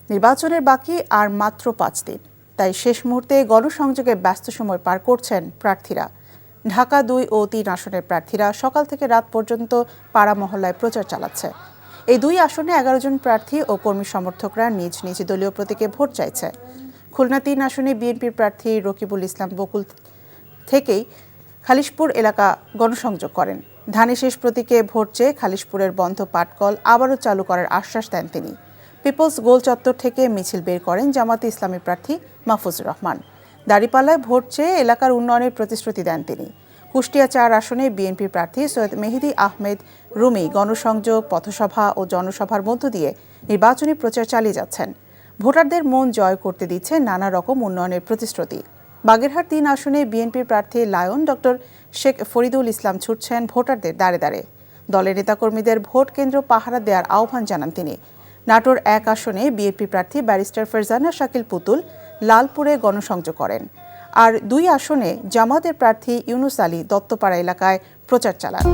নির্বাচনের বাকি আর মাত্র 5 দিন, তাই শেষ মুহূর্তে গণসংযোগে ব্যস্ত সময় পার করছেন প্রার্থীরা। ঢাকা 2 ও 3 আসনের প্রার্থীরা সকাল থেকে রাত পর্যন্ত পাড়া মহল্লায় প্রচার চালাচ্ছে। এই 2 আসনে 11 জন প্রার্থী ও কর্মী সমর্থকরা নিজ নিজ দলীয় প্রতীকে ভোট চাইছে। খুলনা 3 আসনে বিএনপির প্রার্থী রকিবুল ইসলাম বকুল থেকেই খালিশপুর এলাকা গণসংযোগ করেন। ধানের শেষ প্রতীকে ভোট চেয়ে খালিশপুরের বন্ধ পাটকল আবারও চালু করার আশ্বাস দেন তিনি। পিপলস গোল চত্বর থেকে মিছিল বের করেন জামাতে ইসলামী প্রার্থী মাহফুজুর রহমান। দাঁড়িপাল্লায় ভোট চেয়ে এলাকার উন্নয়নের প্রতিশ্রুতি দেন তিনি। কুষ্টিয়া 4 আসনে বিএনপির প্রার্থী সৈয়দ মেহেদী আহমেদ রুমি গণসংযোগ, পথসভা ও জনসভার মধ্য দিয়ে নির্বাচনী প্রচার চালিয়ে যাচ্ছেন। ভোটারদের মন জয় করতে দিচ্ছে নানা রকম উন্নয়নের প্রতিশ্রুতি। বাগেরহাট 3 আসনে বিএনপির প্রার্থী লায়ন ডক্টর শেখ ফরিদুল ইসলাম ছুটছেন ভোটারদের দ্বারে দ্বারে। দলের নেতাকর্মীদের ভোট কেন্দ্র পাহারা দেওয়ার আহ্বান জানান তিনি। নাটোর 1 আসনে বিএনপি প্রার্থী ব্যারিস্টার ফারজানা শাকিল পুতুল লালপুরে গণসংযোগ করেন। আর 2 আসনে জামাতের প্রার্থী ইউনুস আলী দত্তপাড়া এলাকায় প্রচার চালান।